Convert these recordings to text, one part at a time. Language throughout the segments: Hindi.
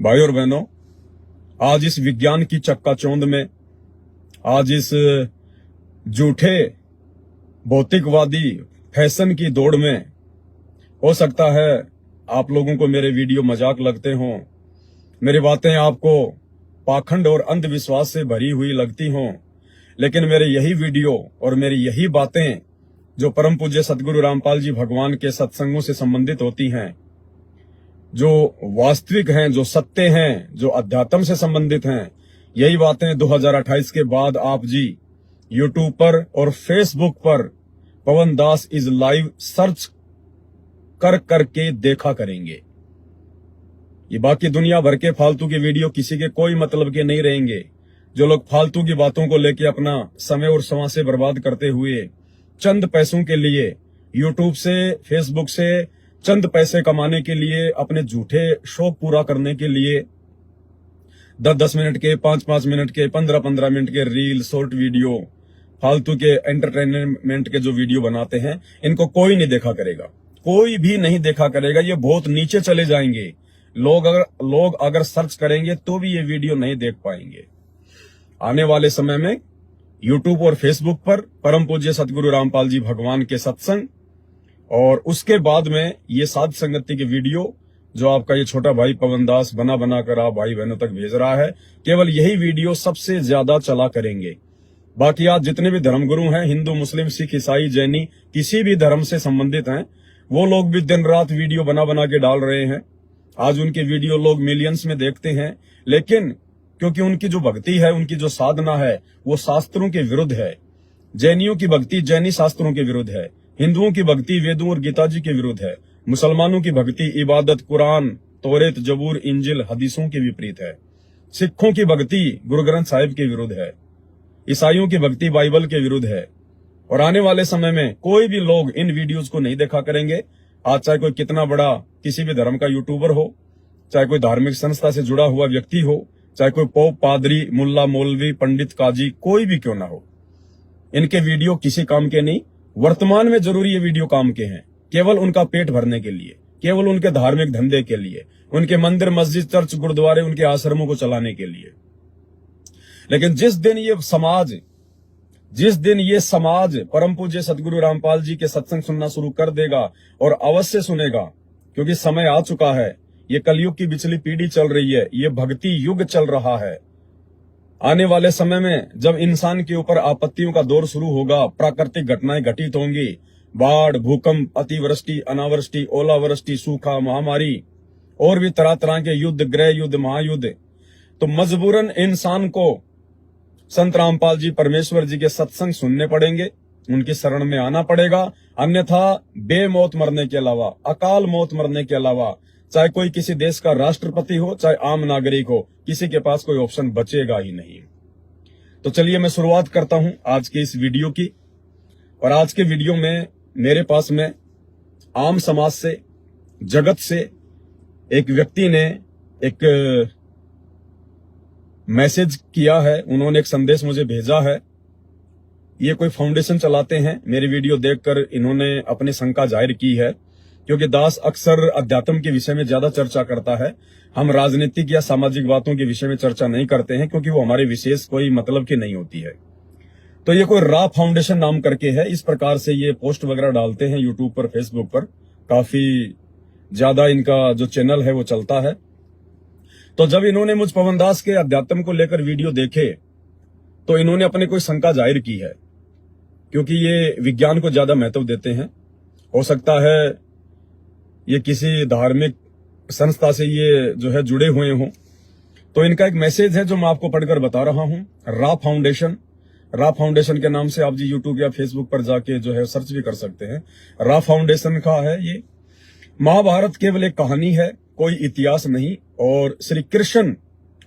भाई और बहनों, आज इस विज्ञान की चक्काचौंध में, आज इस झूठे भौतिकवादी फैशन की दौड़ में, हो सकता है आप लोगों को मेरे वीडियो मजाक लगते हों, मेरी बातें आपको पाखंड और अंधविश्वास से भरी हुई लगती हों, लेकिन मेरे यही वीडियो और मेरी यही बातें जो परम पूज्य सतगुरु रामपाल जी भगवान के सत्संगों से संबंधित होती हैं, जो वास्तविक हैं, जो सत्य हैं, जो अध्यात्म से संबंधित हैं, यही बातें 2028 के बाद आप जी यूट्यूब पर और फेसबुक पर पवन दास इज लाइव सर्च कर करके देखा करेंगे। ये बाकी दुनिया भर के फालतू के वीडियो किसी के कोई मतलब के नहीं रहेंगे। जो लोग फालतू की बातों को लेकर अपना समय और समय बर्बाद करते हुए चंद पैसों के लिए यूट्यूब से, फेसबुक से चंद पैसे कमाने के लिए, अपने झूठे शौक पूरा करने के लिए 10-10 मिनट के, 5-5 मिनट के, 15-15 मिनट के रील, शॉर्ट वीडियो, फालतू के एंटरटेनमेंट के जो वीडियो बनाते हैं, इनको कोई नहीं देखा करेगा, कोई भी नहीं देखा करेगा। ये बहुत नीचे चले जाएंगे। लोग अगर सर्च करेंगे तो भी ये वीडियो नहीं देख पाएंगे। आने वाले समय में यूट्यूब और फेसबुक पर परम पूज्य सतगुरु रामपाल जी भगवान के सत्संग, और उसके बाद में ये साध संगति के वीडियो जो आपका ये छोटा भाई पवन दास बना बना कर आप भाई बहनों तक भेज रहा है, केवल यही वीडियो सबसे ज्यादा चला करेंगे। बाकी आज जितने भी धर्मगुरु हैं, हिंदू, मुस्लिम, सिख, ईसाई, जैनी, किसी भी धर्म से संबंधित हैं, वो लोग भी दिन रात वीडियो बना बना के डाल रहे हैं। आज उनके वीडियो लोग मिलियंस में देखते हैं, लेकिन क्योंकि उनकी जो भक्ति है, उनकी जो साधना है, वो शास्त्रों के विरुद्ध है। जैनियों की भक्ति जैनी शास्त्रों के विरुद्ध है, हिंदुओं की भक्ति वेदों और गीता जी के विरुद्ध है, मुसलमानों की भक्ति इबादत, कुरान, तौरेत, जबूर, इंजिल, हदीसों के विपरीत है, सिखों की भक्ति गुरु ग्रंथ साहिब के विरुद्ध है, ईसाइयों की भक्ति बाइबल के विरुद्ध है। और आने वाले समय में कोई भी लोग इन वीडियोज को नहीं देखा करेंगे। आज चाहे कोई कितना बड़ा किसी भी धर्म का यूट्यूबर हो, चाहे कोई धार्मिक संस्था से जुड़ा हुआ व्यक्ति हो, चाहे कोई पोप, पादरी, मुल्ला, मौलवी, पंडित, काजी, कोई भी क्यों ना हो, इनके वीडियो किसी काम के नहीं। वर्तमान में जरूरी ये वीडियो काम के हैं, केवल उनका पेट भरने के लिए, केवल उनके धार्मिक धंधे के लिए, उनके मंदिर, मस्जिद, चर्च, गुरुद्वारे, उनके आश्रमों को चलाने के लिए। लेकिन जिस दिन ये समाज परम पूज्य सतगुरु रामपाल जी के सत्संग सुनना शुरू कर देगा, और अवश्य सुनेगा, क्योंकि समय आ चुका है, ये कलयुग की बिचली पीढ़ी चल रही है, ये भक्ति युग चल रहा है। आने वाले समय में जब इंसान के ऊपर आपत्तियों का दौर शुरू होगा, प्राकृतिक घटनाएं घटित होंगी, बाढ़, भूकंप, अतिवृष्टि, अनावृष्टि, ओलावृष्टि, सूखा, महामारी और भी तरह तरह के युद्ध, गृह युद्ध, महायुद्ध, तो मजबूरन इंसान को संत रामपाल जी, परमेश्वर जी के सत्संग सुनने पड़ेंगे, उनकी शरण में आना पड़ेगा। अन्यथा बेमौत मरने के अलावा, अकाल मौत मरने के अलावा, चाहे कोई किसी देश का राष्ट्रपति हो, चाहे आम नागरिक हो, किसी के पास कोई ऑप्शन बचेगा ही नहीं। तो चलिए मैं शुरुआत करता हूं आज के इस वीडियो की। और आज के वीडियो में मेरे पास में आम समाज से, जगत से एक व्यक्ति ने एक मैसेज किया है, उन्होंने एक संदेश मुझे भेजा है। ये कोई फाउंडेशन चलाते हैं। मेरी वीडियो देखकर इन्होंने अपनी शंका जाहिर की है, क्योंकि दास अक्सर अध्यात्म के विषय में ज्यादा चर्चा करता है। हम राजनीतिक या सामाजिक बातों के विषय में चर्चा नहीं करते हैं, क्योंकि वो हमारे विशेष कोई मतलब की नहीं होती है। तो ये कोई रा फाउंडेशन नाम करके है, इस प्रकार से ये पोस्ट वगैरह डालते हैं यूट्यूब पर, फेसबुक पर, काफी ज्यादा इनका जो चैनल है वो चलता है। तो जब इन्होंने मुझ पवन दास के अध्यात्म को लेकर वीडियो देखे, तो इन्होंने अपने कोई शंका जाहिर की है, क्योंकि ये विज्ञान को ज्यादा महत्व देते हैं। हो सकता है ये किसी धार्मिक संस्था से ये जो है जुड़े हुए हों। तो इनका एक मैसेज है जो मैं आपको पढ़कर बता रहा हूं। रा फाउंडेशन के नाम से आप जी यूट्यूब या फेसबुक पर जाके जो है सर्च भी कर सकते हैं। रा फाउंडेशन का है ये। महाभारत केवल एक कहानी है, कोई इतिहास नहीं, और श्री कृष्ण,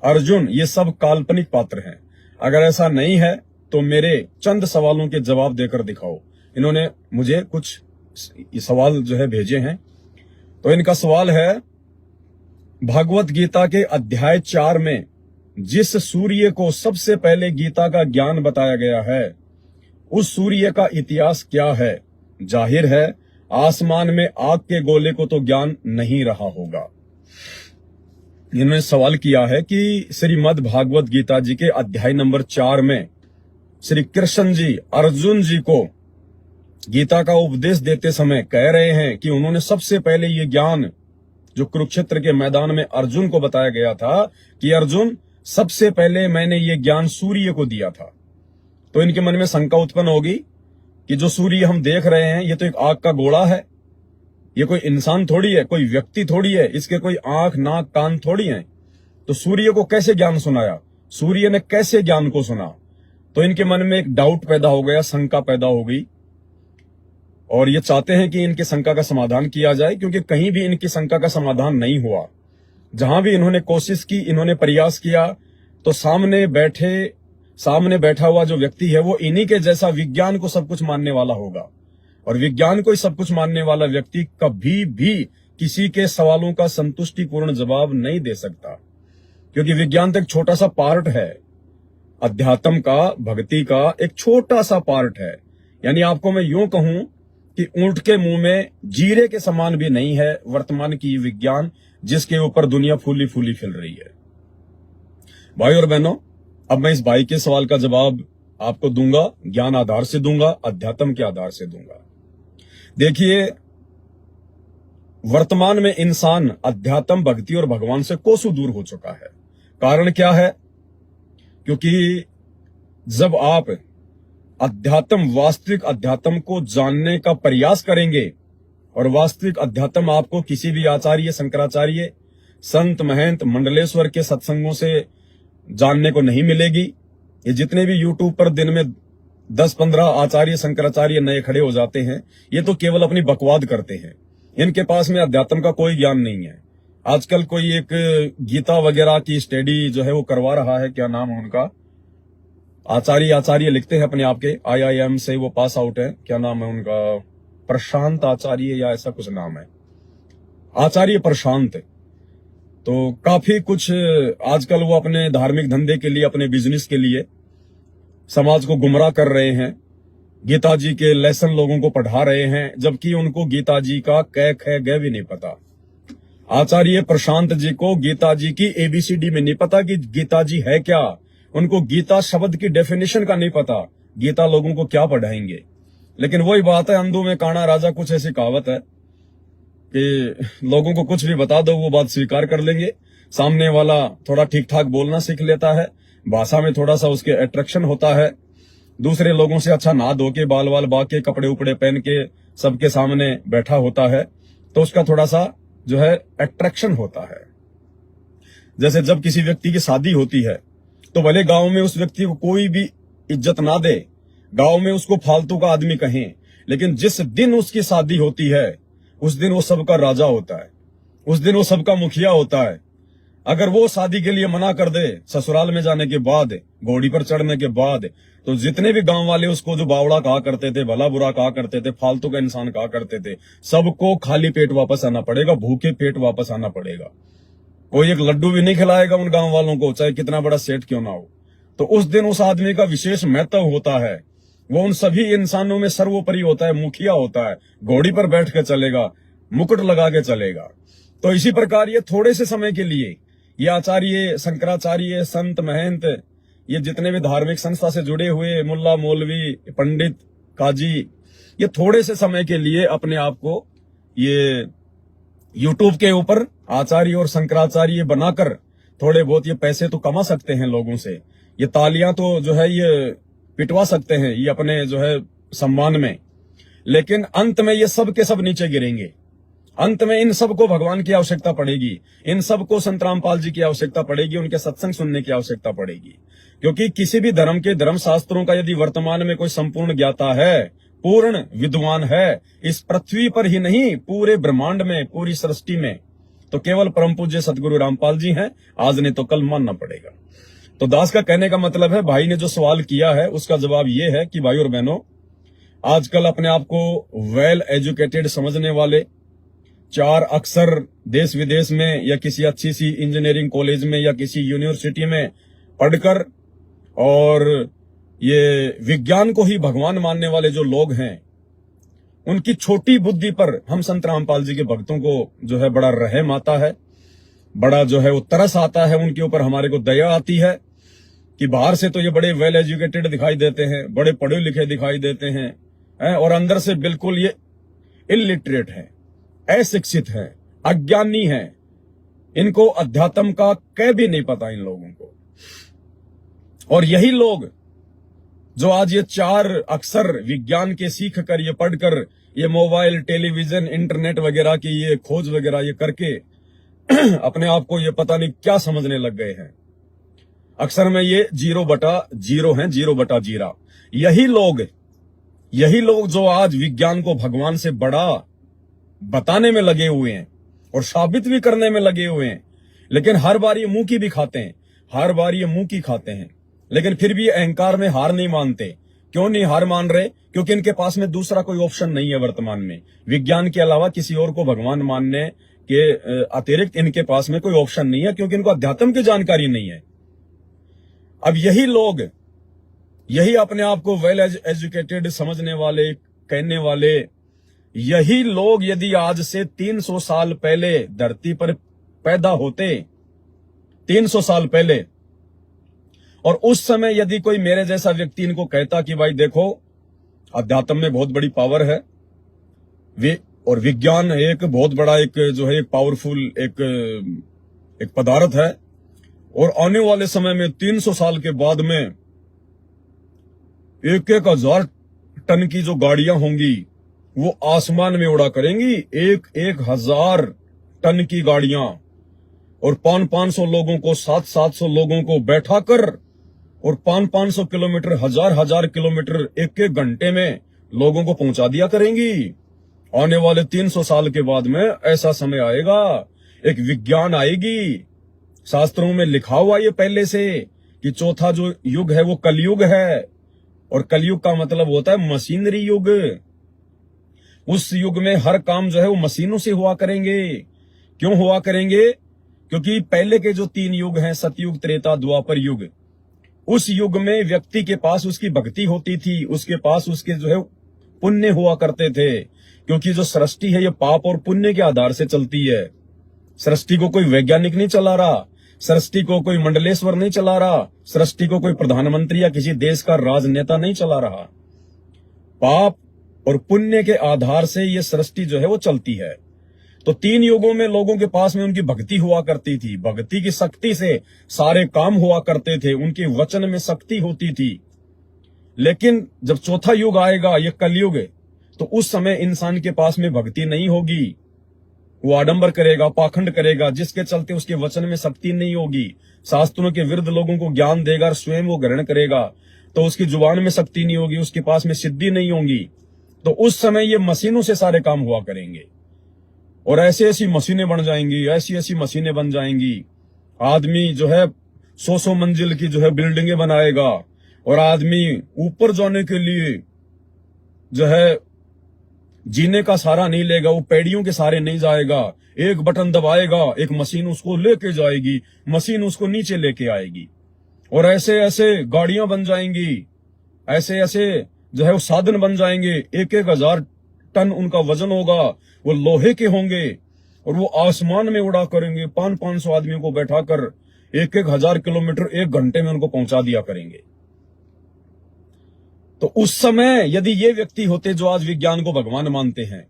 अर्जुन, ये सब काल्पनिक पात्र हैं। अगर ऐसा नहीं है तो मेरे चंद सवालों के जवाब देकर दिखाओ। इन्होंने मुझे कुछ सवाल जो है भेजे हैं। तो इनका सवाल है, भगवत गीता के अध्याय 4 में जिस सूर्य को सबसे पहले गीता का ज्ञान बताया गया है, उस सूर्य का इतिहास क्या है? जाहिर है आसमान में आग के गोले को तो ज्ञान नहीं रहा होगा। इन्होंने सवाल किया है कि श्रीमद् भागवत गीता जी के अध्याय नंबर 4 में श्री कृष्ण जी अर्जुन जी को गीता का उपदेश देते समय कह रहे हैं कि उन्होंने सबसे पहले ये ज्ञान जो कुरुक्षेत्र के मैदान में अर्जुन को बताया गया था कि अर्जुन सबसे पहले मैंने ये ज्ञान सूर्य को दिया था। तो इनके मन में शंका उत्पन्न होगी कि जो सूर्य हम देख रहे हैं ये तो एक आग का गोला है, ये कोई इंसान थोड़ी है, कोई व्यक्ति थोड़ी है, इसके कोई आंख नाक कान थोड़ी है, तो सूर्य को कैसे ज्ञान सुनाया, सूर्य ने कैसे ज्ञान को सुना। तो इनके मन में एक डाउट पैदा हो गया, शंका पैदा हो गई, और ये चाहते हैं कि इनकी शंका का समाधान किया जाए, क्योंकि कहीं भी इनकी शंका का समाधान नहीं हुआ। जहां भी इन्होंने कोशिश की, इन्होंने प्रयास किया, तो सामने बैठा हुआ जो व्यक्ति है वो इन्हीं के जैसा विज्ञान को सब कुछ मानने वाला होगा, और विज्ञान को ही सब कुछ मानने वाला व्यक्ति कभी भी किसी के सवालों का संतुष्टिपूर्ण जवाब नहीं दे सकता, क्योंकि विज्ञान तो एक छोटा सा पार्ट है, अध्यात्म का, भक्ति का एक छोटा सा पार्ट है। यानी आपको मैं यूं कहूं कि ऊंट के मुंह में जीरे के समान भी नहीं है वर्तमान की विज्ञान, जिसके ऊपर दुनिया फूली फूली फिर रही है। भाई और बहनों, अब मैं इस भाई के सवाल का जवाब आपको दूंगा, ज्ञान आधार से दूंगा, अध्यात्म के आधार से दूंगा। देखिए, वर्तमान में इंसान अध्यात्म, भक्ति और भगवान से कोसों दूर हो चुका है। कारण क्या है? क्योंकि जब आप वास्तविक अध्यात्म को जानने का प्रयास करेंगे, और वास्तविक अध्यात्म आपको किसी भी आचार्य, शंकराचार्य, संत, महंत, मंडलेश्वर के सत्संगों से जानने को नहीं मिलेगी। ये जितने भी यूट्यूब पर दिन में 10-15 आचार्य, शंकराचार्य नए खड़े हो जाते हैं, ये तो केवल अपनी बकवाद करते हैं। इनके पास में अध्यात्म का कोई ज्ञान नहीं है। आजकल कोई एक गीता वगैरह की स्टडी जो है वो करवा रहा है, क्या नाम है उनका, आचार्य लिखते हैं अपने आप के, IIM से वो पास आउट है, क्या नाम है उनका, प्रशांत आचार्य या ऐसा कुछ नाम है, आचार्य प्रशांत। तो काफी कुछ आजकल वो अपने धार्मिक धंधे के लिए, अपने बिजनेस के लिए समाज को गुमराह कर रहे हैं, गीता जी के लेसन लोगों को पढ़ा रहे हैं, जबकि उनको गीता जी का कै ख ग भी नहीं पता। आचार्य प्रशांत जी को गीता जी की ABCD में नहीं पता कि गीता जी है क्या, उनको गीता शब्द की डेफिनेशन का नहीं पता, गीता लोगों को क्या पढ़ाएंगे। लेकिन वही बात है, अंधों में काना राजा, कुछ ऐसी कहावत है कि लोगों को कुछ भी बता दो वो बात स्वीकार कर लेंगे। सामने वाला थोड़ा ठीक ठाक बोलना सीख लेता है, भाषा में थोड़ा सा उसके अट्रैक्शन होता है, दूसरे लोगों से अच्छा नहा धो के, बाल वाल बा के, कपड़े उपड़े पहन के सबके सामने बैठा होता है, तो उसका थोड़ा सा जो है अट्रैक्शन होता है। जैसे जब किसी व्यक्ति की शादी होती है, तो भले गांव में उस व्यक्ति को कोई भी इज्जत ना दे, गांव में उसको फालतू का आदमी कहें, लेकिन जिस दिन उसकी शादी होती है उस दिन वो सबका राजा होता है, उस दिन वो सबका मुखिया होता है। अगर वो शादी के लिए मना कर दे ससुराल में जाने के बाद, घोड़ी पर चढ़ने के बाद, तो जितने भी गांव वाले उसको जो बावड़ा कहा करते थे, भला बुरा कहा करते थे, फालतू का इंसान कहा करते थे, सबको खाली पेट वापस आना पड़ेगा, भूखे पेट वापस आना पड़ेगा। कोई एक लड्डू भी नहीं खिलाएगा उन गांव वालों को, चाहे कितना बड़ा सेठ क्यों ना हो। तो उस दिन उस आदमी का विशेष महत्व होता है, वो उन सभी इंसानों में सर्वोपरि होता है, मुखिया होता है, घोड़ी पर बैठ के चलेगा, मुकुट लगा के चलेगा। तो इसी प्रकार ये थोड़े से समय के लिए ये आचार्य, शंकराचार्य, संत, महंत, ये जितने भी धार्मिक संस्था से जुड़े हुए मुल्ला, मौलवी, पंडित, काजी, ये थोड़े से समय के लिए अपने आप को ये यूट्यूब के ऊपर आचार्य और शंकराचार्य बनाकर थोड़े बहुत ये पैसे तो कमा सकते हैं लोगों से, ये तालियां तो जो है ये पिटवा सकते हैं ये अपने जो है सम्मान में, लेकिन अंत में ये सब के सब नीचे गिरेंगे। अंत में इन सबको भगवान की आवश्यकता पड़ेगी, इन सबको संत रामपाल जी की आवश्यकता पड़ेगी, उनके सत्संग सुनने की आवश्यकता पड़ेगी। क्योंकि किसी भी धर्म के धर्म शास्त्रों का यदि वर्तमान में कोई संपूर्ण ज्ञाता है, पूर्ण विद्वान है, इस पृथ्वी पर ही नहीं पूरे ब्रह्मांड में, पूरी सृष्टि में, तो केवल परम पूज्य सतगुरु रामपाल जी हैं। आज नहीं तो कल मानना पड़ेगा। तो दास का कहने का मतलब है, भाई ने जो सवाल किया है उसका जवाब ये है कि भाई और बहनों, आजकल अपने आप को वेल एजुकेटेड समझने वाले 4 अक्षर देश विदेश में या किसी अच्छी सी इंजीनियरिंग कॉलेज में या किसी यूनिवर्सिटी में पढ़कर और ये विज्ञान को ही भगवान मानने वाले जो लोग हैं, उनकी छोटी बुद्धि पर हम संत रामपाल जी के भक्तों को जो है बड़ा रहम आता है। बड़ा जो है वो तरस आता है उनके ऊपर, हमारे को दया आती है कि बाहर से तो ये बड़े वेल एजुकेटेड दिखाई देते हैं, बड़े पढ़े लिखे दिखाई देते हैं, और अंदर से बिल्कुल ये इलिटरेट है, अशिक्षित है, अज्ञानी है, इनको अध्यात्म का कह भी नहीं पता इन लोगों को। और यही लोग जो आज ये 4 अक्षर विज्ञान के सीख कर, ये पढ़कर, ये मोबाइल, टेलीविजन, इंटरनेट वगैरह की ये खोज वगैरह ये करके अपने आप को ये पता नहीं क्या समझने लग गए हैं। अक्सर में ये 0/0 हैं, 0/0। यही लोग जो आज विज्ञान को भगवान से बड़ा बताने में लगे हुए हैं और साबित भी करने में लगे हुए हैं, लेकिन हर बार ये मुंह की भी खाते हैं, हर बार ये मुंह की खाते हैं, लेकिन फिर भी अहंकार में हार नहीं मानते। क्यों नहीं हार मान रहे? क्योंकि इनके पास में दूसरा कोई ऑप्शन नहीं है वर्तमान में। विज्ञान के अलावा किसी और को भगवान मानने के अतिरिक्त इनके पास में कोई ऑप्शन नहीं है, क्योंकि इनको अध्यात्म की जानकारी नहीं है। अब यही लोग, यही अपने आप को वेल एजुकेटेड समझने वाले, कहने वाले, यही लोग यदि आज से 300 साल पहले धरती पर पैदा होते, 300 साल पहले, और उस समय यदि कोई मेरे जैसा व्यक्ति इनको कहता कि भाई देखो अध्यात्म में बहुत बड़ी पावर है, और विज्ञान एक बहुत बड़ा एक जो है एक पावरफुल एक पदार्थ है, और आने वाले समय में 300 साल के बाद में 1,000 टन की जो गाड़ियां होंगी वो आसमान में उड़ा करेंगी, 1,000 टन की गाड़ियां, और 500 लोगों को, 700 लोगों को बैठाकर, और 500 किलोमीटर, 1000 किलोमीटर एक घंटे में लोगों को पहुंचा दिया करेंगी। आने वाले 300 साल के बाद में ऐसा समय आएगा, एक विज्ञान आएगी, शास्त्रों में लिखा हुआ ये पहले से कि चौथा जो युग है वो कलयुग है, और कलयुग का मतलब होता है मशीनरी युग। उस युग में हर काम जो है वो मशीनों से हुआ करेंगे। क्यों हुआ करेंगे? क्योंकि पहले के जो 3 युग हैं, सतयुग, त्रेता, द्वापर युग, उस युग में व्यक्ति के पास उसकी भक्ति होती थी, उसके पास उसके जो है पुण्य हुआ करते थे, क्योंकि जो सृष्टि है ये पाप और पुण्य के आधार से चलती है। सृष्टि को कोई वैज्ञानिक नहीं चला रहा, सृष्टि को कोई मंडलेश्वर नहीं चला रहा, सृष्टि को कोई प्रधानमंत्री या किसी देश का राजनेता नहीं चला रहा। पाप और पुण्य के आधार से ये सृष्टि जो है वो चलती है। तो 3 युगों में लोगों के पास में उनकी भक्ति हुआ करती थी, भक्ति की शक्ति से सारे काम हुआ करते थे, उनके वचन में शक्ति होती थी। लेकिन जब चौथा युग आएगा, ये कलयुग, तो उस समय इंसान के पास में भक्ति नहीं होगी, वो आडंबर करेगा, पाखंड करेगा, जिसके चलते उसके वचन में शक्ति नहीं होगी, शास्त्रों के विरुद्ध लोगों को ज्ञान देगा और स्वयं वो ग्रहण करेगा, तो उसकी जुबान में शक्ति नहीं होगी, उसके पास में सिद्धि नहीं होगी। तो उस समय ये मशीनों से सारे काम हुआ करेंगे, और ऐसी ऐसी मशीनें बन जाएंगी, ऐसी ऐसी मशीनें बन जाएंगी। आदमी जो है 100 मंजिल की जो है बिल्डिंगें बनाएगा, और आदमी ऊपर जाने के लिए जो है जीने का सहारा नहीं लेगा, वो पैड़ियों के सहारे नहीं जाएगा, एक बटन दबाएगा, एक मशीन उसको लेके जाएगी, मशीन उसको नीचे लेके आएगी, और ऐसे ऐसे गाड़ियां बन जाएंगी, ऐसे ऐसे जो है वो साधन बन जाएंगे, 1,000 टन उनका वजन होगा, वो लोहे के होंगे, और वो आसमान में उड़ा करेंगे, 500 आदमियों को बैठाकर 1,000 किलोमीटर 1 घंटे में उनको पहुंचा दिया करेंगे। तो उस समय यदि ये व्यक्ति होते जो आज विज्ञान को भगवान मानते हैं,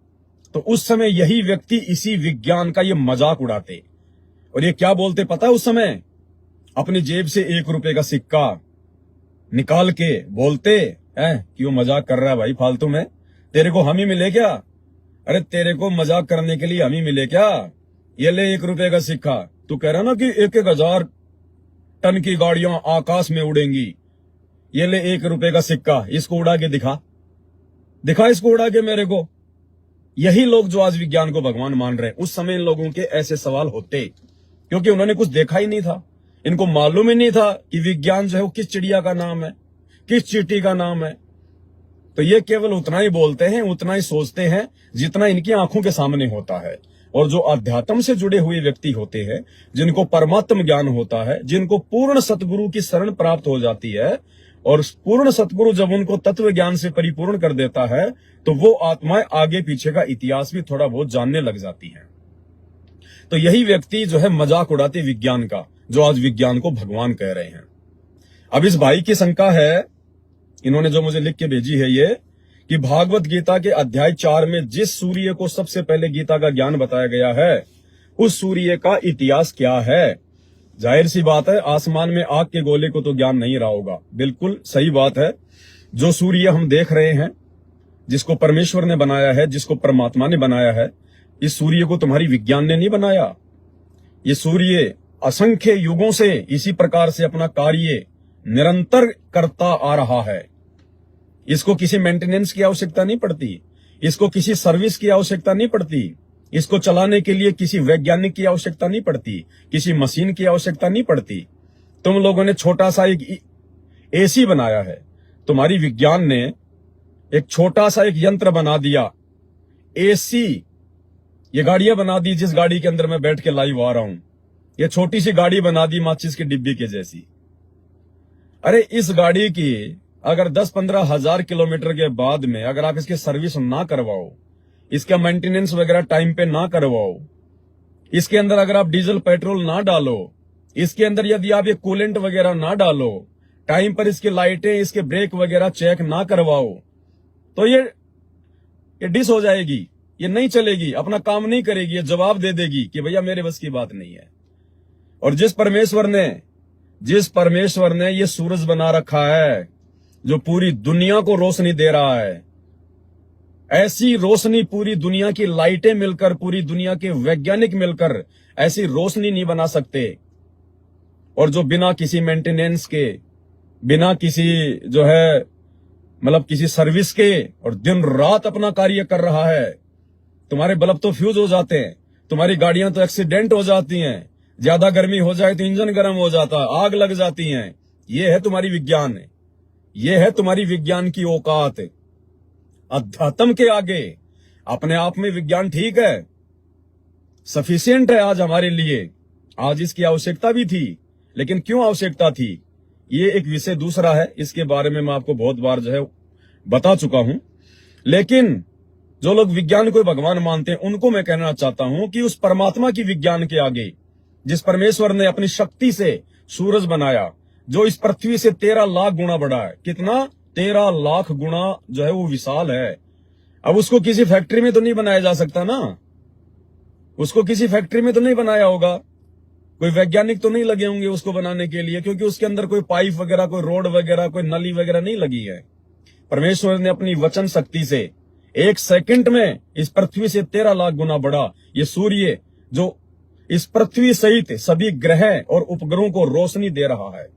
तो उस समय यही व्यक्ति इसी विज्ञान का ये मजाक उड़ाते, और ये क्या बोलते पता है? उस समय अपनी जेब से 1 रुपए का सिक्का निकाल के बोलते हैं कि वो मजाक कर रहा है भाई फालतू में, तेरे को हम ही मिले क्या? अरे तेरे को मजाक करने के लिए हम ही मिले क्या? ये ले 1 रुपए का सिक्का, तू कह रहा ना कि 1,000 टन की गाड़ियां आकाश में उड़ेंगी, ये ले 1 रुपए का सिक्का, इसको उड़ा के दिखा इसको उड़ा के मेरे को। यही लोग जो आज विज्ञान को भगवान मान रहे हैं, उस समय इन लोगों के ऐसे सवाल होते, क्योंकि उन्होंने कुछ देखा ही नहीं था, इनको मालूम ही नहीं था कि विज्ञान जो है वो किस चिड़िया का नाम है, किस चींटी का नाम है। तो ये केवल उतना ही बोलते हैं, उतना ही सोचते हैं जितना इनकी आंखों के सामने होता है। और जो अध्यात्म से जुड़े हुए व्यक्ति होते हैं, जिनको परमात्म ज्ञान होता है, जिनको पूर्ण सतगुरु की शरण प्राप्त हो जाती है, और पूर्ण सतगुरु जब उनको तत्व ज्ञान से परिपूर्ण कर देता है, तो वो आत्माएं आगे पीछे का इतिहास भी थोड़ा बहुत जानने लग जाती हैं। तो यही व्यक्ति जो है मजाक उड़ाते विज्ञान का, जो आज विज्ञान को भगवान कह रहे हैं। अब इस भाई की शंका है, इन्होंने जो मुझे लिख के भेजी है ये, कि भागवत गीता के अध्याय 4 में जिस सूर्य को सबसे पहले गीता का ज्ञान बताया गया है, उस सूर्य का इतिहास क्या है। जाहिर सी बात है, आसमान में आग के गोले को तो ज्ञान नहीं रहा होगा। बिल्कुल सही बात है। जो सूर्य हम देख रहे हैं, जिसको परमेश्वर ने बनाया है, जिसको परमात्मा ने बनाया है, इस सूर्य को तुम्हारी विज्ञान ने नहीं बनाया। ये सूर्य असंख्य युगों से इसी प्रकार से अपना कार्य निरंतर करता आ रहा है। इसको किसी मेंटेनेंस की आवश्यकता नहीं पड़ती, इसको किसी सर्विस की आवश्यकता नहीं पड़ती, इसको चलाने के लिए किसी वैज्ञानिक की आवश्यकता नहीं पड़ती, किसी मशीन की आवश्यकता नहीं पड़ती। तुम लोगों ने छोटा सा एक एसी बनाया है, तुम्हारी विज्ञान ने एक छोटा सा एक यंत्र बना दिया, एसी। ये गाड़ियां बना दी, जिस गाड़ी के अंदर मैं बैठ के लाइव आ रहा हूं, ये छोटी सी गाड़ी बना दी माचिस की डिब्बी के जैसी। अरे इस गाड़ी की अगर 10-15 हजार किलोमीटर के बाद में अगर आप इसकी सर्विस ना करवाओ, इसका मेंटेनेंस वगैरह टाइम पे ना करवाओ, इसके अंदर अगर आप डीजल पेट्रोल ना डालो, इसके अंदर यदि आप ये कूलेंट वगैरह ना डालो, टाइम पर इसकी लाइटें, इसके ब्रेक वगैरह चेक ना करवाओ, तो ये डिस हो जाएगी, ये नहीं चलेगी, अपना काम नहीं करेगी, ये जवाब दे देगी कि भैया मेरे बस की बात नहीं है। और जिस परमेश्वर ने ये सूरज बना रखा है, जो पूरी दुनिया को रोशनी दे रहा है, ऐसी रोशनी पूरी दुनिया की लाइटें मिलकर, पूरी दुनिया के वैज्ञानिक मिलकर ऐसी रोशनी नहीं बना सकते। और जो बिना किसी मेंटेनेंस के, बिना किसी जो है मतलब किसी सर्विस के, और दिन रात अपना कार्य कर रहा है। तुम्हारे बल्ब तो फ्यूज हो जाते हैं, तुम्हारी गाड़ियां तो एक्सीडेंट हो जाती हैं, ज्यादा गर्मी हो जाए तो इंजन गर्म हो जाता है, आग लग जाती हैं। ये है तुम्हारी विज्ञान, ये है तुम्हारी विज्ञान की औकात। अध्यात्म के आगे अपने आप में विज्ञान ठीक है, सफिशिएंट है आज हमारे लिए। आज इसकी आवश्यकता भी थी, लेकिन क्यों आवश्यकता थी, ये एक विषय दूसरा है, इसके बारे में मैं आपको बहुत बार जो है बता चुका हूं। लेकिन जो लोग विज्ञान को भगवान मानते हैं, उनको मैं कहना चाहता हूं कि उस परमात्मा की विज्ञान के आगे, जिस परमेश्वर ने अपनी शक्ति से सूरज बनाया, जो इस पृथ्वी से 13 लाख गुना बड़ा है, कितना 13 लाख गुना जो है वो विशाल है। अब उसको किसी फैक्ट्री में तो नहीं बनाया जा सकता ना, उसको किसी फैक्ट्री में तो नहीं बनाया होगा, कोई वैज्ञानिक तो नहीं लगे होंगे उसको बनाने के लिए, क्योंकि उसके अंदर कोई पाइप वगैरह, कोई रोड वगैरह, कोई नली वगैरह नहीं लगी है। परमेश्वर ने अपनी वचन शक्ति से 1 सेकंड में इस पृथ्वी से 13 लाख गुना बड़ा ये सूर्य, जो इस पृथ्वी सहित सभी ग्रह और उपग्रहों को रोशनी दे रहा है।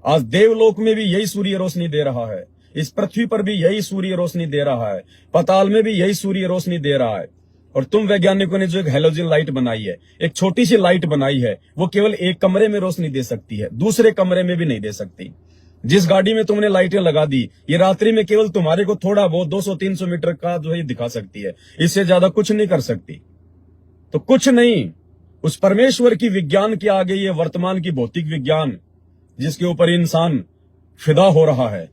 आज देवलोक में भी यही सूर्य रोशनी दे रहा है, इस पृथ्वी पर भी यही सूर्य रोशनी दे रहा है, पाताल में भी यही सूर्य रोशनी दे रहा है। और तुम वैज्ञानिकों ने जो एक हेलोजन लाइट बनाई है, एक छोटी सी लाइट बनाई है, वो केवल एक कमरे में रोशनी दे सकती है, दूसरे कमरे में भी नहीं दे सकती। जिस गाड़ी में तुमने लाइटें लगा दी, ये रात्रि में केवल तुम्हारे को थोड़ा बहुत 200-300 मीटर का जो है दिखा सकती है, इससे ज्यादा कुछ नहीं कर सकती। तो कुछ नहीं, उस परमेश्वर की विज्ञान के आगे ये वर्तमान की भौतिक विज्ञान, जिसके ऊपर इंसान फिदा हो रहा है,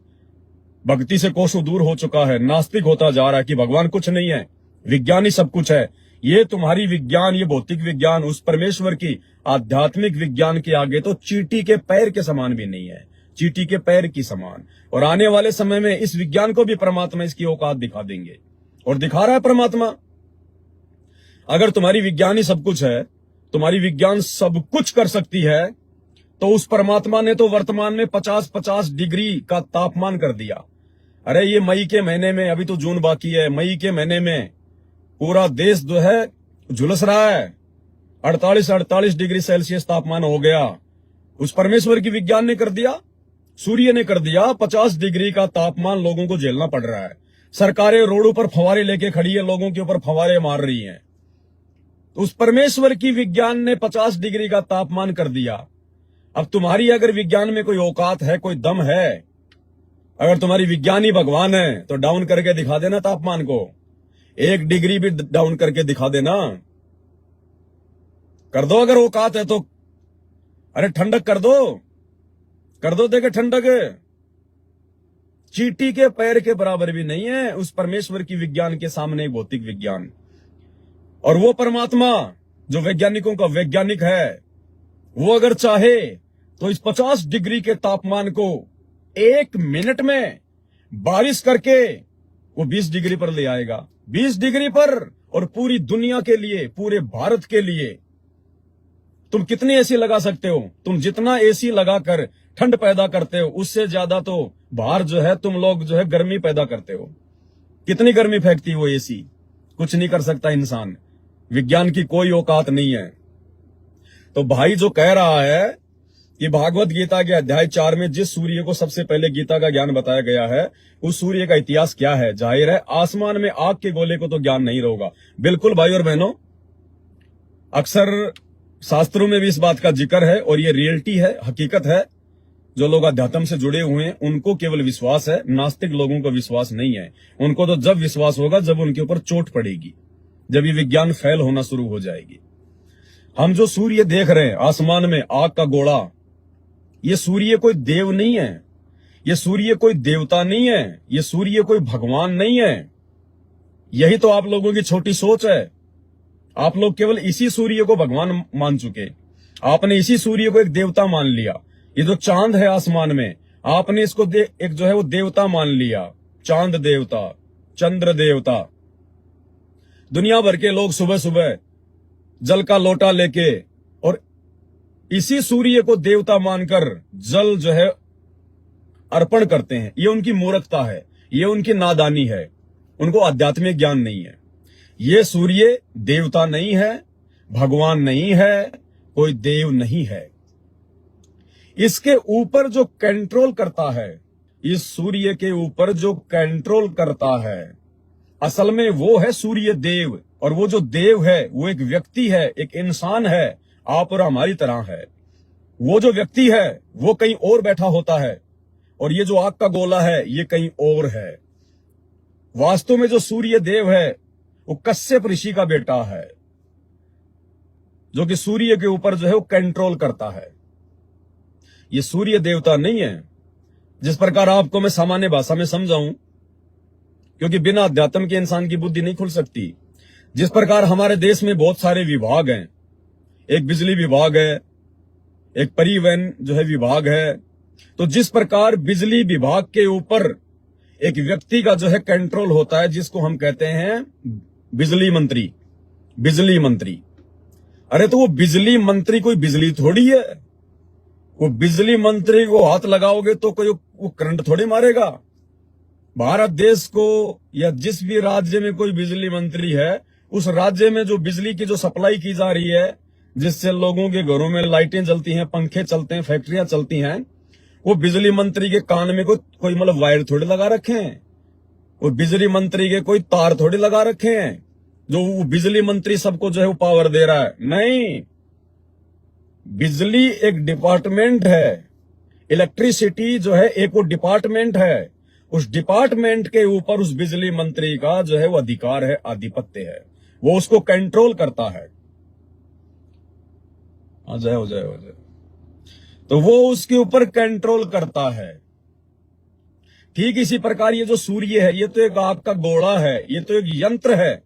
भक्ति से कोसों दूर हो चुका है, नास्तिक होता जा रहा है कि भगवान कुछ नहीं है, विज्ञान ही सब कुछ है। ये तुम्हारी विज्ञान, ये भौतिक विज्ञान उस परमेश्वर की आध्यात्मिक विज्ञान के आगे तो चींटी के पैर के समान भी नहीं है, चींटी के पैर की समान। और आने वाले समय में इस विज्ञान को भी परमात्मा इसकी औकात दिखा देंगे, और दिखा रहा है परमात्मा। अगर तुम्हारी विज्ञान ही सब कुछ है, तुम्हारी विज्ञान सब कुछ कर सकती है, तो उस परमात्मा ने तो वर्तमान में 50-50 डिग्री का तापमान कर दिया। अरे ये मई के महीने में, अभी तो जून बाकी है, मई के महीने में पूरा देश जो है झुलस रहा है, 48 डिग्री सेल्सियस तापमान हो गया। उस परमेश्वर की विज्ञान ने कर दिया, सूर्य ने कर दिया। 50 डिग्री का तापमान लोगों को झेलना पड़ रहा है, सरकारें रोडों पर फव्वारे लेके खड़ी है, लोगों के ऊपर फव्वारे मार रही हैं। उस परमेश्वर की विज्ञान ने 50 डिग्री का तापमान कर दिया। अब तुम्हारी अगर विज्ञान में कोई औकात है, कोई दम है, अगर तुम्हारी विज्ञान ही भगवान है, तो डाउन करके दिखा देना तापमान को, 1 डिग्री भी डाउन करके दिखा देना, कर दो अगर औकात है तो। अरे ठंडक कर दो देखे ठंडक। चींटी के पैर के बराबर भी नहीं है उस परमेश्वर की विज्ञान के सामने भौतिक विज्ञान। और वो परमात्मा जो वैज्ञानिकों का वैज्ञानिक है, वो अगर चाहे तो इस 50 डिग्री के तापमान को 1 मिनट में बारिश करके वो 20 डिग्री पर ले आएगा। 20 डिग्री पर, और पूरी दुनिया के लिए, पूरे भारत के लिए। तुम कितनी एसी लगा सकते हो? तुम जितना एसी लगाकर ठंड पैदा करते हो, उससे ज्यादा तो बाहर जो है तुम लोग जो है गर्मी पैदा करते हो। कितनी गर्मी फेंकती है वो एसी? कुछ नहीं कर सकता इंसान। विज्ञान की कोई औकात नहीं है। तो भाई जो कह रहा है कि भागवत गीता के अध्याय 4 में जिस सूर्य को सबसे पहले गीता का ज्ञान बताया गया है, उस सूर्य का इतिहास क्या है? जाहिर है आसमान में आग के गोले को तो ज्ञान नहीं होगा। बिल्कुल भाई और बहनों, अक्सर शास्त्रों में भी इस बात का जिक्र है, और ये रियलिटी है, हकीकत है। जो लोग अध्यात्म से जुड़े हुए हैं उनको केवल विश्वास है, नास्तिक लोगों को विश्वास नहीं है। उनको तो जब विश्वास होगा जब उनके ऊपर चोट पड़ेगी, जब ये विज्ञान फेल होना शुरू हो जाएगी। हम जो सूर्य देख रहे हैं आसमान में, आग का गोला, ये सूर्य कोई देव नहीं है, ये सूर्य कोई देवता नहीं है, ये सूर्य कोई भगवान नहीं है। यही तो आप लोगों की छोटी सोच है। आप लोग केवल इसी सूर्य को भगवान मान चुके। आपने इसी सूर्य को एक देवता मान लिया। ये जो चांद है आसमान में, आपने इसको एक जो है वो देवता मान लिया। चांद देवता, चंद्र देवता। दुनिया भर के लोग सुबह सुबह जल का लोटा लेके और इसी सूर्य को देवता मानकर जल जो है अर्पण करते हैं। ये उनकी मूर्खता है, ये उनकी नादानी है। उनको आध्यात्मिक ज्ञान नहीं है। ये सूर्य देवता नहीं है, भगवान नहीं है, कोई देव नहीं है। इसके ऊपर जो कंट्रोल करता है, इस सूर्य के ऊपर जो कंट्रोल करता है, असल में वो है सूर्य देव। और वो जो देव है वो एक व्यक्ति है, एक इंसान है, आप और हमारी तरह है। वो जो व्यक्ति है वो कहीं और बैठा होता है, और ये जो आग का गोला है ये कहीं और है। वास्तव में जो सूर्य देव है वो कश्यप ऋषि का बेटा है, जो कि सूर्य के ऊपर जो है वो कंट्रोल करता है। ये सूर्य देवता नहीं है। जिस प्रकार आपको मैं सामान्य भाषा में समझाऊं, क्योंकि बिना अध्यात्म के इंसान की बुद्धि नहीं खुल सकती। जिस प्रकार हमारे देश में बहुत सारे विभाग हैं, एक बिजली विभाग है, एक परिवहन जो है विभाग है, तो जिस प्रकार बिजली विभाग के ऊपर एक व्यक्ति का जो है कंट्रोल होता है, जिसको हम कहते हैं बिजली मंत्री। बिजली मंत्री, अरे तो वो बिजली मंत्री कोई बिजली थोड़ी है। वो बिजली मंत्री को हाथ लगाओगे तो कोई वो करंट थोड़ी मारेगा। भारत देश को या जिस भी राज्य में कोई बिजली मंत्री है, उस राज्य में जो बिजली की जो सप्लाई की जा रही है, जिससे लोगों के घरों में लाइटें जलती हैं, पंखे चलते हैं, फैक्ट्रियां चलती हैं, वो बिजली मंत्री के कान में कोई मतलब वायर थोड़ी लगा रखे हैं। वो बिजली मंत्री के कोई तार थोड़ी लगा रखे हैं जो वो बिजली मंत्री सबको जो है वो पावर दे रहा है। नहीं, बिजली एक डिपार्टमेंट है। इलेक्ट्रिसिटी जो है एक वो डिपार्टमेंट है। उस डिपार्टमेंट के ऊपर उस बिजली मंत्री का जो है वो अधिकार है, आधिपत्य है। वो उसको कंट्रोल करता है। जय हो, जय हो, जय। तो वो उसके ऊपर कंट्रोल करता है। ठीक इसी प्रकार ये जो सूर्य है, ये तो एक आग का गोला है, ये तो एक यंत्र है,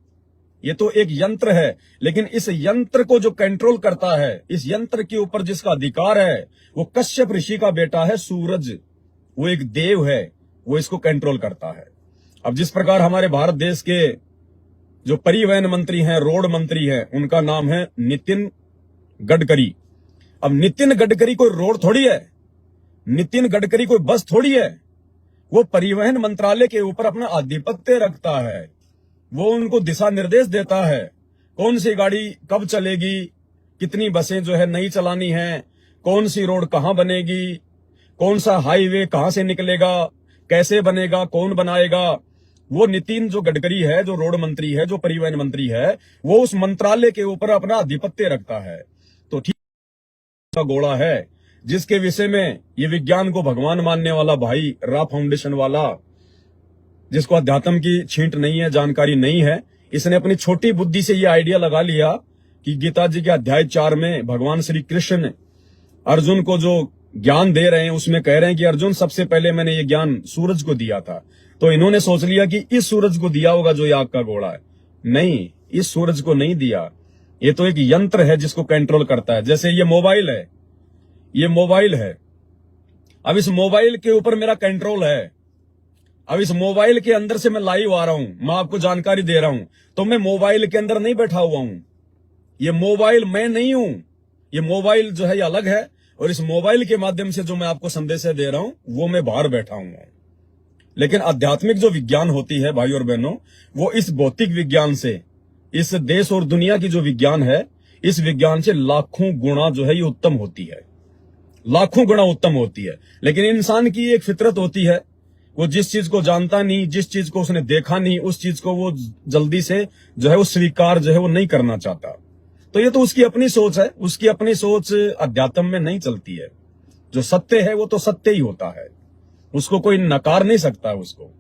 ये तो एक यंत्र है। लेकिन इस यंत्र को जो कंट्रोल करता है, इस यंत्र के ऊपर जिसका अधिकार है, वो कश्यप ऋषि का बेटा है सूरज। वो एक देव है, वो इसको कंट्रोल करता है। अब जिस प्रकार हमारे भारत देश के जो परिवहन मंत्री हैं, रोड मंत्री हैं, उनका नाम है नितिन गडकरी। अब नितिन गडकरी कोई रोड थोड़ी है, नितिन गडकरी कोई बस थोड़ी है। वो परिवहन मंत्रालय के ऊपर अपना आधिपत्य रखता है। वो उनको दिशा निर्देश देता है, कौन सी गाड़ी कब चलेगी, कितनी बसें जो है नहीं चलानी है, कौन सी रोड कहां बनेगी, कौन सा हाईवे कहां से निकलेगा, कैसे बनेगा, कौन बनाएगा। वो नितिन जो गडकरी है, जो रोड मंत्री है, जो परिवहन मंत्री है, वो उस मंत्रालय के ऊपर अपना आधिपत्य रखता है। तो ठीक का गोला है, जिसके विषय में ये विज्ञान को भगवान मानने वाला भाई रा फाउंडेशन वाला, जिसको अध्यात्म की छींट नहीं है, जानकारी नहीं है, इसने अपनी छोटी बुद्धि से ये आइडिया लगा लिया कि गीता जी के अध्याय 4 में भगवान श्री कृष्ण अर्जुन को जो ज्ञान दे रहे हैं, उसमें कह रहे हैं कि अर्जुन सबसे पहले मैंने ये ज्ञान सूरज को दिया था। तो इन्होंने सोच लिया कि इस सूरज को दिया होगा जो ये आग का गोला है। नहीं, इस सूरज को नहीं दिया। ये तो एक यंत्र है जिसको कंट्रोल करता है। जैसे ये मोबाइल है, ये मोबाइल है, अब इस मोबाइल के ऊपर मेरा कंट्रोल है। अब इस मोबाइल के अंदर से मैं लाइव आ रहा हूं, मैं आपको जानकारी दे रहा हूं, तो मैं मोबाइल के अंदर नहीं बैठा हुआ हूं। ये मोबाइल मैं नहीं हूं, ये मोबाइल जो है ये अलग है, और इस मोबाइल के माध्यम से जो मैं आपको संदेश दे रहा हूं वो मैं बाहर बैठा हूं। लेकिन आध्यात्मिक जो विज्ञान होती है भाई और बहनों, वो इस भौतिक विज्ञान से, इस देश और दुनिया की जो विज्ञान है, इस विज्ञान से लाखों गुणा जो है ये उत्तम होती है, लाखों गुणा उत्तम होती है। लेकिन इंसान की एक फितरत होती है, वो जिस चीज को जानता नहीं, जिस चीज को उसने देखा नहीं, उस चीज को वो जल्दी से जो है वो स्वीकार जो है वो नहीं करना चाहता। तो ये तो उसकी अपनी सोच है, उसकी अपनी सोच अध्यात्म में नहीं चलती है। जो सत्य है वो तो सत्य ही होता है, उसको कोई नकार नहीं सकता उसको।